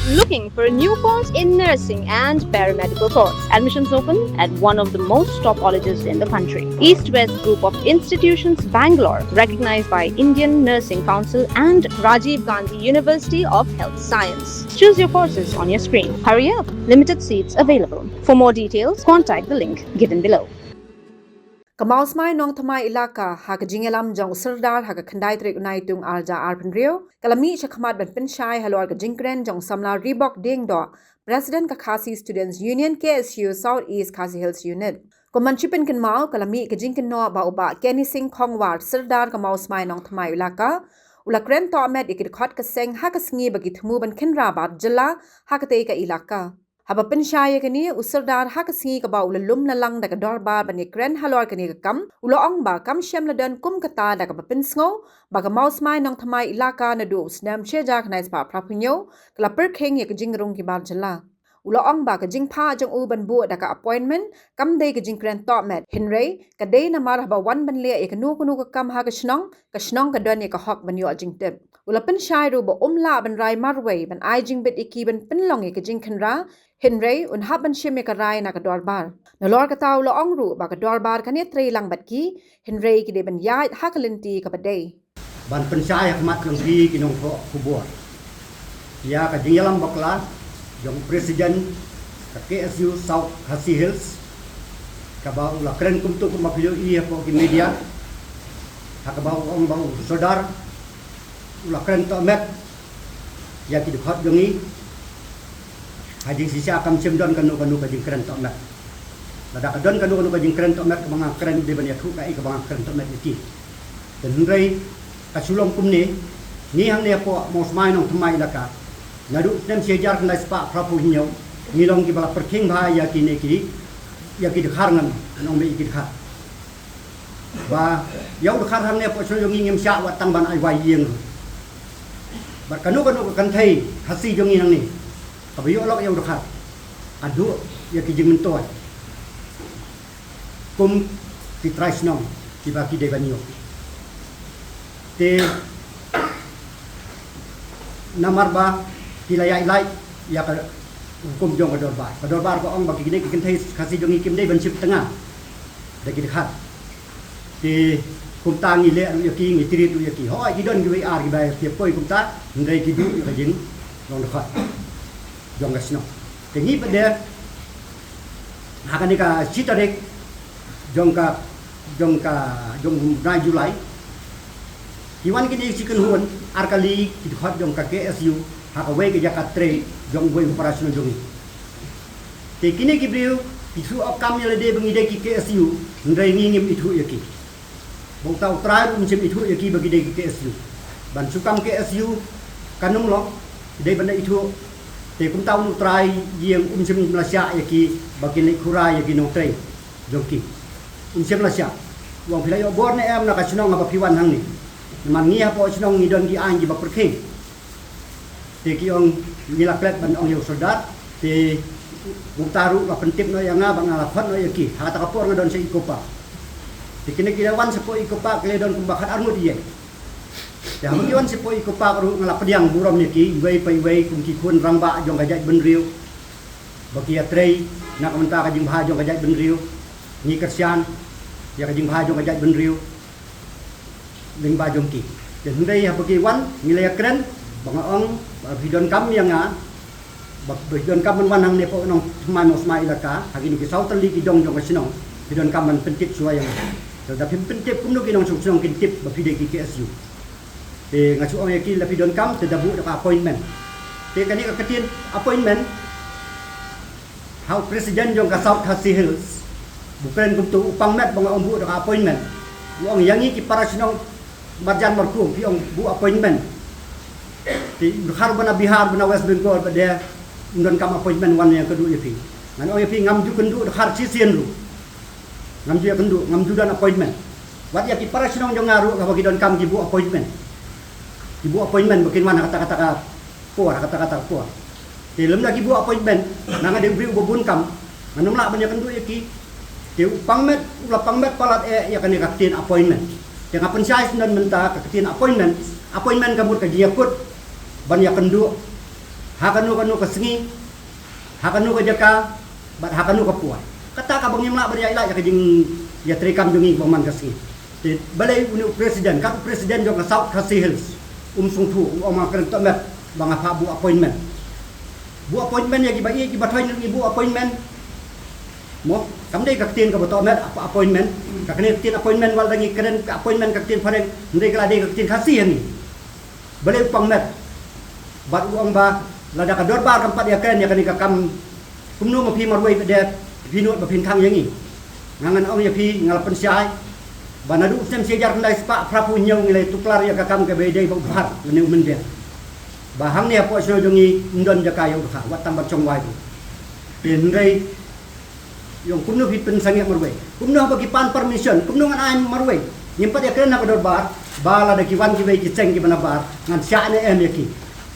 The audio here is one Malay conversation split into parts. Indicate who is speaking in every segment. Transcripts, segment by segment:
Speaker 1: Looking for a new course in nursing and paramedical course? Admissions open at one of the most top colleges in the country. East West Group of Institutions, Bangalore, recognized by Indian Nursing Council and Rajiv Gandhi University of Health Science. Choose your courses on your screen. Hurry up, limited seats available. For more details, contact the link given below.
Speaker 2: Kamaus mai nong thamai ilaka hak jingelam jong serdar hak khandai trik unai tung arja arpenrio kalami chakhamat ban penshai halor ka jingkren jong samla Reebok ding do President ka Khasi Students Union KSU South East Khasi Hills Unit Komanchipen kan mau kalami ka jingken no ba uba Kenny Singh Khongwar serdar kamaus mai nong thamai ilaka ulakren to amet ikit khot ka seng hak sngi bagi thmu ban khenra bat jala hak te ka ilaka Haba pensyaya kini usardar hak singi ka ba ulalum na lang daga dorbar bani kren halor kini ka kam uloong ba kam syam ladan kum kata daga pensengo baga maus mai nong thamai ilaka na du snam chejak nais pa prapunyo kala perking ya jingrung ki bar jala uloong ba ka jingpha jong u ban bu daga appointment kam de ka jingkren top met Henry ka de na mar ba wan ban le ya kanu kanu ka kam ha ka snong ka don ya ka hok ban yo jingtep ula pensyai ru ba umla ban rai marway ban ai jingbet iki ban penlong ya ka jingkhenra Henry un haban shime ka rai na ka dorbar. Na lor ka tau lo ongru ba ka dorbar ka ne tre lang bat ki Henry ki de ban ya hakalenti ka badai.
Speaker 3: Ban pensaya kemat lengki kinong ko kubur. Ya ka jingyalam bakla jong presiden ka KSU South Khasi Hills ka ba ula kren kumtu ko mapilyo iya po ki media. Ha ka ba ong ba sodar ula kren to met ya ki dukhat jongi Hajing sisa akam cemdon kanu ka jing keren tok mek. Lada ka don kanu ka jing keren tok mek ka mga keren de banya thu ka i ka mga keren tok mek iki. Dan rei ka sulong kumni ni hang ne po mos mai nong thamai laka. Nadu nem sejar kana spa prapu hinyo ngilong ki bala perking bha ya ki ne ki ya ki khar ngan nong me ki khar. Ba yau khar hang ne po sulong ngim sya wa tang ban ai wai yeng. Ba kanu ka kan thai hasi jong ngi hang ni. Kabayo lok yang dekat, adu ya kijing mentoy, kum titrais nong tibaki devanyo. Te namar ba tilaya ilai ya ka kum jong kadorbar ko ong bagi gini kikentai kasih jongi kim dei bansip tengah, dagi dekat. Te kum tangi le anu yaki ngitiri tu yaki, hoi kidon giwe ar gibai tiap poi kum ta, ndai kidu kajing nong dekat. Jong gasno tengi pada hakan ka citarek jong rai Julai iwan kini chicken huan arkali kidhot jong ka KSU haka we ke jakat tre jong we operasyon jong te kini kibriu isu akam yale de bangide ki KSU ndai ngim itu yaki bong tau trai mcem itu yaki bagi de ki KSU ban sukam KSU kanung lo de banda itu te kum tau nu trai yang sim Malaysia yaki bagi ni kurai yaki no trai joki sim Malaysia wong pilai obor ne em na ka sinong apa piwan hang ni man ngi ha po sinong ngidon ki ang gi ba perking te ki ong ngilaklet ban ong yo soldat te mutaru ka pentip no yang nga bang alafat no yaki ha ta kapor ngadon sa ikopa te kini kilawan sa po ikopa kledon kumbakat armud ye ya magiwan si po ikopa ru ngala pediang buram ni ki wei pai wei kum ki kun ramba jong gajat benriu bagi atrei nak menta ka jing bha jong gajat benriu ni kersian ya ka jing bha jong gajat benriu ling ba jong ki dan dei ha bagi wan ngilaya kren bang ong bidon kam yang nga bidon kam wan hang ne po nong man osma ilaka hagini ki sautali ki dong jong ka sinong bidon kam man pentip suayang tapi pentip kum no ki nong sung kintip ba pide ki KSU te ngacu ong yaki lapi don kam te dabu ka appointment te kani ka katin appointment how president jong ka South Khasi Hills bukan kum tu upang met bang ong bu ka appointment ong yangi ki para sinong marjan marku ki ong bu appointment te har bana Bihar bana West Bengal pada don kam appointment wan yang kedua yapi ngan ong yapi ngam ju kendu har ci sen ru ngam ju kendu ngam ju dan appointment wat yaki para sinong jong ngaru ka bagi don kam ki bu appointment ibu appointment bikin mana kata-kata kuah. Dalam lagi ibu appointment, nang ada beri ubun kam, manum lah banyak kendu yaki. Teu pangmet palat ya kan katin appointment. Yang apa size nan menta katin appointment kamu kerja put banyak kendu hakanu ka sengi, hakanu ka jaka, bat hakanu ka puai. Kata ka bang imla beria ila ya kajing ya trikam jungi baman ka sengi. Te balai unu presiden, kat presiden jong ka South Khasi Hills. Sung thu oma kan tamet bang apa bu appointment. Bu appointment ya gibai gibatoi ni bu appointment. Mo kamdai ka tin ka batomet apa appointment. Ka kene tin appointment wal dangi keren ka appointment ka tin pareng ndai ka ade ka tin khasi ni. Balai upang met. Bat uang ba lada ka dorbar kampat ya keren ya kani ka kam kumnu ma pi marwai de pinut ba pin thang yang ni. Ngangan ong ya pi ngalapan siai. Banadu sem sejar kendai sepak prapu nyau ngilai tuklar ya kakam ke bedai bau bahar lene umen dia. Bahang ni apa sino jongi ndon jaka yau kha wat tambat chong wai tu. Pendai yang kumnu fit pen sangi marwai. Kumnu bagi pan permission, kumnu ngan ai marwai. Nyempat ya kena ka dorbar, bala da kiwan ki wei ki ceng ki banabar ngan sya ne em ya ki.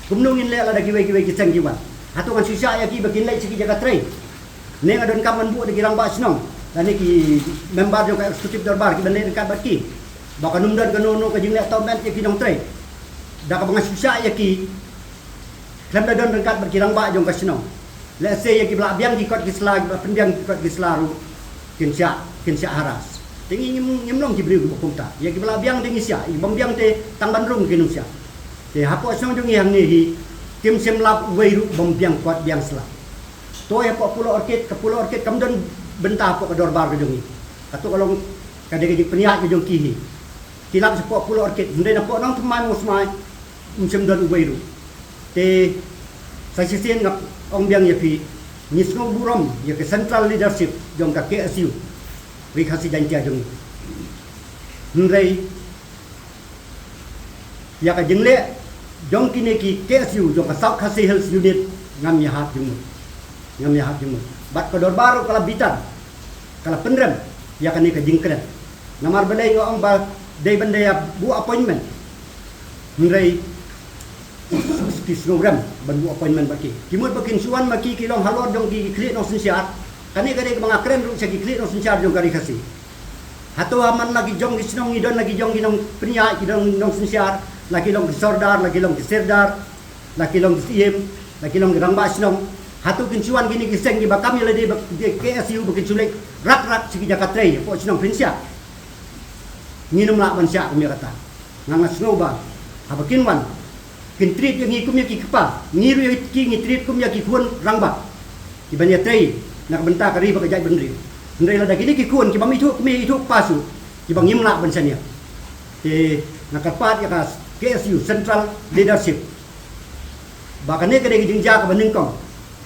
Speaker 3: Kumnu ngin le la da ki wei ki ceng ki wan. Hatu ngan sisa ya ki bakin lai siki jaga trei. Ne ngadon kaman bu de girang ba sinong. Dan ki member juga eksekutif dorbar ki bendai dekat baki. Baka numdan kanono ka jingle tau men ki dong tre. Da ka bangas susah ya ki. Klem da don dekat berkirang ba jong kasino. Let's say ya ki bla biang ki kot ki slag ba pendiang ki kot ki slaru. Kin sya haras. Tingi nyemlong ki beri ku kumta. Ya ki bla biang tingi sya, i bombiang te tang bandrung ki nusya. Te hapo song jong yang ni hi kim semlap weiru bombiang kot biang sla. To ya po pulau orkid kamdon bentah pok dorbar ke jongi. Atau kalau kadang-kadang peniak ke jong kihi. Kilap sepok pulau orkid. Mendai nampak nang teman musmai. Macam don ubairu. Te saya sisian ngap ong biang ya pi. Nisno burom ya ke central leadership jong ka KSU. Rikasi jantia jongi. Mendai ya ka jengle jong kini ki KSU jong ka South Khasi Hills unit ngam ya hat jong. Ngam ya hat jong. Bat kodor baru kala bitan kala pendrem ya kan ni ka jingkren namar balai ngong ba dei bandaya bu appointment ngai kisnogram ban bu appointment baki kimut bakin suan maki kilong halor dong ki klik no sinsiat kani kade mga kren ru segi klik no sinsiat jong kari khasi hato aman lagi jong kisnong idon lagi jong ginong priya idong nong sinsiat lagi long sordar lagi long serdar lagi long iem lagi long rangba sinong hatu kincuan gini kiseng di bakam ya lede KSU bikin sulik rak segi jakatrei po sinong prinsya nginum la bansya kami kata ngangas snoba habakin wan kin treat yang ikum ya ki kepa ngiru ya ki ngitreat kum ya ki kun rangba ibanya trei nak benta kari bakajai benri ndai la dagini ki kun ki bam itu kumi itu pasu ki bang ngimla bansanya nakapat ya kas KSU Central Leadership bakane kade jingja ka baningkong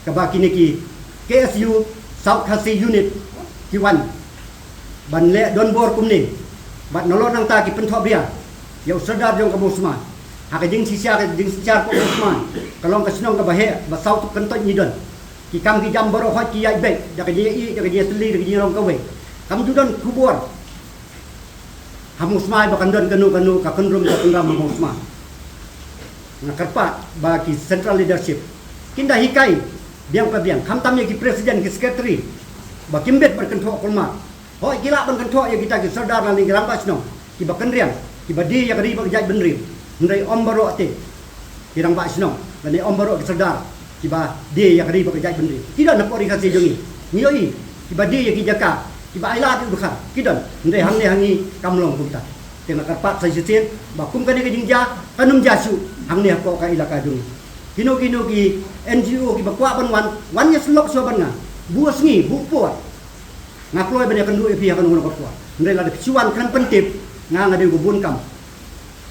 Speaker 3: kabaki niki KSU South Khasi Unit Kiwan banle don bor kumni bat nolong nang ta ki pentho bria ya usardar jong ka bosma ha ka jing sisia ka jing sicar ko bosma kalong ka sinong ka bahe ba South kentot nyidon ki kam ki jam boro hot ki yai be da ka ji da ka ji tuli da ka ji rong ka we kam judon kubor hamusma ba kandon kanu ka kendrum ka tengam hamusma nakarpat ba ki Central Leadership kinda hikai biang pa biang kam tamnya ki presiden ki secretary ba kimbet berkentok kulma hoi gila berkentok ya kita ki sardar lani gerang basno ki ba kendriang ki ba di ya kari ba jai benri ndai om baro ate kirang basno lani om baro ki sardar ki ba di ya kari ba jai benri tidak nak ori kasi jongi nioi ki ba di ya ki jaka ki ba ila di dukha kidon ndai hangne hangi kamlong kumta tena karpat sai sitien ba kum kani ka jingja kanum jasu hangne ko ka ila ka jongi kino ki NGO ki bakwa ban wan nya slok so ban nga buas ngi bukpo ngakloi ban ya kan du pi kan ngono bakwa ndai la de suan kan pentip nga ngade gubun kam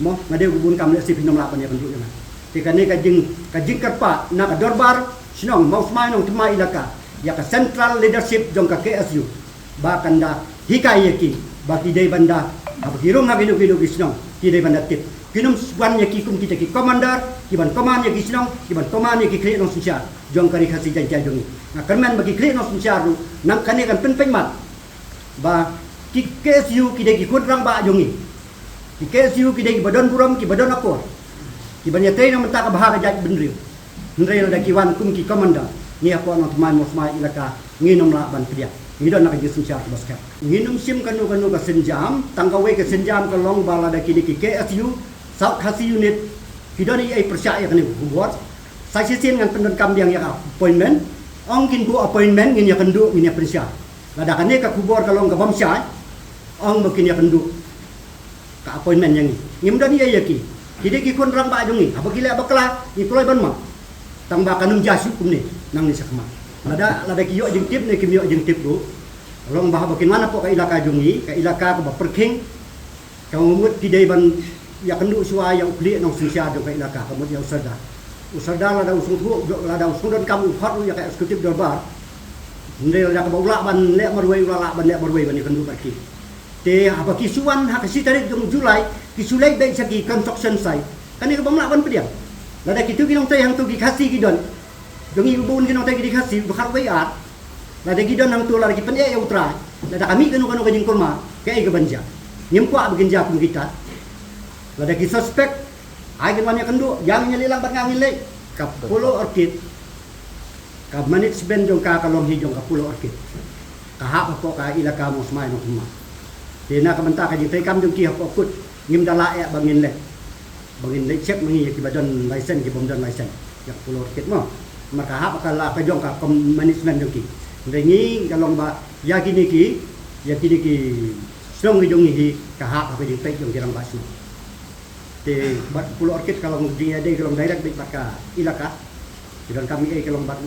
Speaker 3: mo ngade gubun kam le sip nom la ban ya kan du na ti kan ne ka jing karpa na ka dorbar sinong mau smai nong tma ilaka ya ka Central Leadership jong ka KSU ba kanda hikai yaki ba ki dei banda abgirong ha ginu sinong ki dei banda tip kinum swan ya ki kum kita ki commander ki ban command ya ki sinong ki ban command ya ki kre no sincha jong kari khasi janja jongi na kerman bagi kre no sincha ru nang kane kan pen mat ba ki KSU ki de ki kudrang ba jongi ki KSU ki de ki badon buram ki badon akor ki ban ya tei no menta ka bahar jaj benri ndre la ki wan kum ki commander ni ako no teman mosma ilaka nginom la ban pedia ngidon nak ji sincha basket nginum sim kanu ka senjam tangkawe ke senjam ka long bala da ki KSU South Khasi Unit kidoni ai percaya kan buat Saya sin ngan pendon kambiang yang appointment, ong kin bu appointment ngin ya kendu ngin ya pensya. Ladakan ni ka kubor kalong ka bamsya, ong makin ya kendu ka appointment yang ni. Ngim dan iya yaki. Kide ki kon rang ba jongi, apa gila bakla, ni kloy ban ma. Tang ba kanung jasu kum ni nang ni sakma. Lada ki yo jeng tip ni kim yo jeng tip du. Long bah bakin mana po ka ilaka jongi, ka ilaka ko ba perking. Ka ngumut kide ban ya kendu suwa ya upli nang sinsya do ka ilaka kamut ya usada. Usada lada usung tu lada usung don kamu hot ya ka eksekutif darbar. Ndel lada ka baula ban le marwei ula ban le marwei ban kendu barki. Te apa kisuan ha kasi tarik jong Julai kisulai dai saki construction site. Kani ka bamla ban pediang. Lada kitu ginong tay hang tu gi kasi gidon. Dong ibu bun ginong tay gi kasi bukhar wei at. Lada gidon hang tu lagi pen ya utra. Lada kami kanu kajing kurma kai ga banja. Nyem kwa beginja pun kita. Lada ki suspect ai gimana kendu yang nyelilang bat ngangin le ka Pulau Orchid ka management jong ka kalong hijong ka Pulau Orchid ka ha po ka ilaka mo smai no kuma dina ka menta ka jing tay kam jong ki ha po kut ngim dala ya bangin le check mangi ki badon license ki bomdon license ya Pulau Orchid mo maka ha ka la ka jong ka management jong ki ndengi kalong ba ya kini ki strong jong hi ka ha ka jing tay jong kirang basu di Pulau Orchid kalau dia ada kalau direct di baka ilaka dan kami kalau bat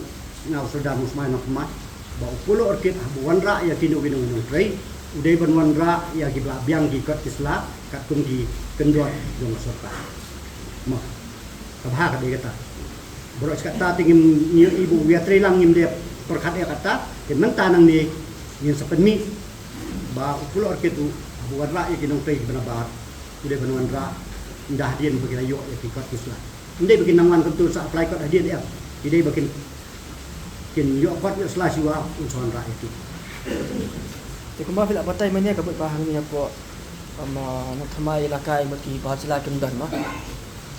Speaker 3: ngau sudah musmai nak mat bau Pulau Orchid buan ra ya kinu trei udai ban ra ya gibla biang di kot kisla kat kum di kendor dong serta mah kabha ka de kata boros kata tingim ibu ya trei lang ngim dia perkat ya kata ke mentanang ni ngin sepenmi ba Pulau Orchid tu buan ra ya kinu trei benabar udai ban ra dah dia bagi ayo ya tikot kislah. Ndai bagi nangwan tentu sa apply kot dia dia. Idai bagi kin yo kot yo slash wa unson ra itu.
Speaker 4: Te kuma bila patai mania kabut bahang ni apa nak thamai lakai maki bahasila kendan mah.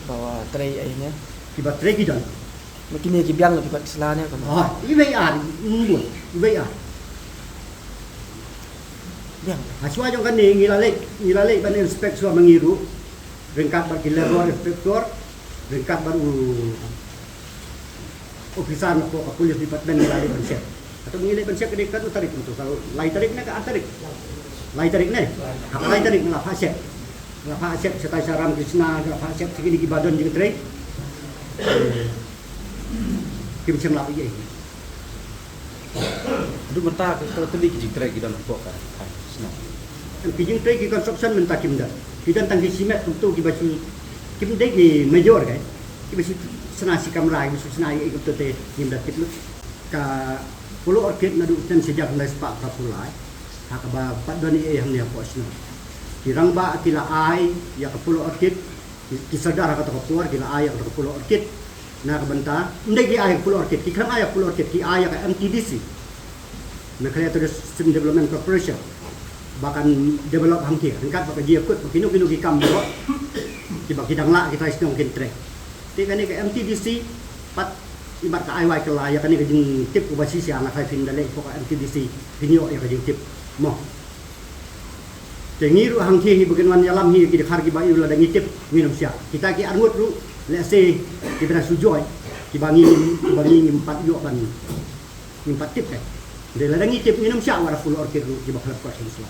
Speaker 4: Bawa trei ainya.
Speaker 3: Kibat trei kidon.
Speaker 4: Maki ni ki biang lebih kot selanya kan.
Speaker 3: Oh, ibai ar mbun. Ibai ar.
Speaker 4: Biang.
Speaker 3: Aswa jong kan ni ngilale ban inspek suah mengiru. Ringkat bar kileror inspektor, ringkat baru ofisan ko polis department ngilale pensek. Atau ngilale pensek ke dekat tarik itu. Kalau lai tarik na ka tarik. Lai tarik na. Hak lai tarik na fasek. Na fasek setai saram Krishna, na fasek segini ki badon jeung trek. Kim sing la ye.
Speaker 5: Du menta kalau teli ki trek kita nak kan. Senang.
Speaker 3: Kijing trek ki construction menta kim dah. Kita tangki simet tentu kita baca kita dek ni major kan kita baca senasi kamera kita senai ikut tete yang dah tiplu ka Pulau Orchid nadu ten sejak mulai sepak kapulai hak ba padoni yang ni apa sino kirang ba kila ai ya ka Pulau Orchid kisadar kata keluar kila ai ka Pulau Orchid na ka benta ndek di ai Pulau Orchid kirang ai Pulau Orchid ki ai ka MTDC na Creative Development Corporation bahkan develop hangki angkat pakai dia kut kinu ki kam do ki bak kidang la kita isno mungkin trek ti kan ke MTDC pat ibat ka IY kala ya kan ke jing tip ku basi sia anak fin dale ko MTDC pinyo ya ke jing tip mo tengiru hangki hi bagian wan yalam hi ki khar ki ba yu la dangi tip minum sia kita ki arngut ru let's say ki bena sujoy ki bangi empat yo ban empat tip kan de la dangi tip minum sia wara full orchid ru ki bakal kuat Islam.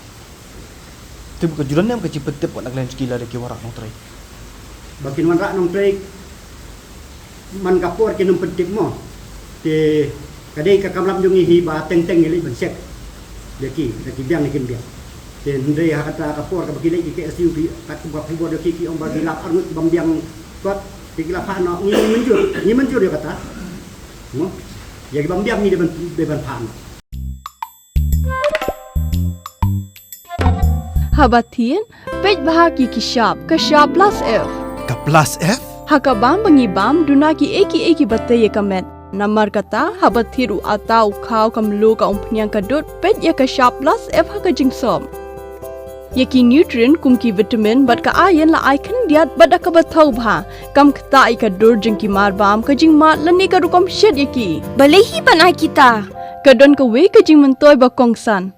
Speaker 4: Tu bukan juran yang kecil petip buat lain skill ada kiwarak nong tray.
Speaker 3: Bakin wan rak nong tray man kapor kinum petip mo. Te kadai ka kamlam jungi hi ba teng ngili bensek. Deki biang ni biang. Te ndai ha kata kapor ka bakilai ki SUV kat ku buat deki ki om bagi lap arnut bambiang kot ki lap ha no ni menjur dia kata. Mo. Ya ki bambiang ni de ban pan.
Speaker 6: Habatin, pej bahagi kishap, kashap plus F.
Speaker 7: Ka plus F?
Speaker 6: Hakabam bangibam dunaki eki batay kamet. Namar kata habathiru atau kau kamlu ka umpnyang kadut pej ya kashap plus F haka jingsom. Yaki nutrient kumki vitamin bat ka ayan la ikan diat bat ka bathau bha. Kam kata ika dur jingki marbam ka jing mat lani ka rukom shed yaki.
Speaker 8: Balehi banai kita.
Speaker 6: Kadon ka we ka jing mentoy ba kongsan.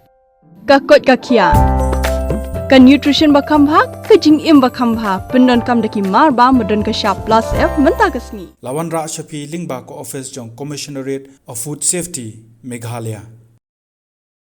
Speaker 6: Kakot ka kia. Ka nutrition bakam bha, ka jing im bakam bha, pendon kam daki mar ba medon ka sharp plus F menta kasni.
Speaker 7: Lawan Ra Shafi Lingba ko office jong Commissionerate of Food Safety Meghalaya.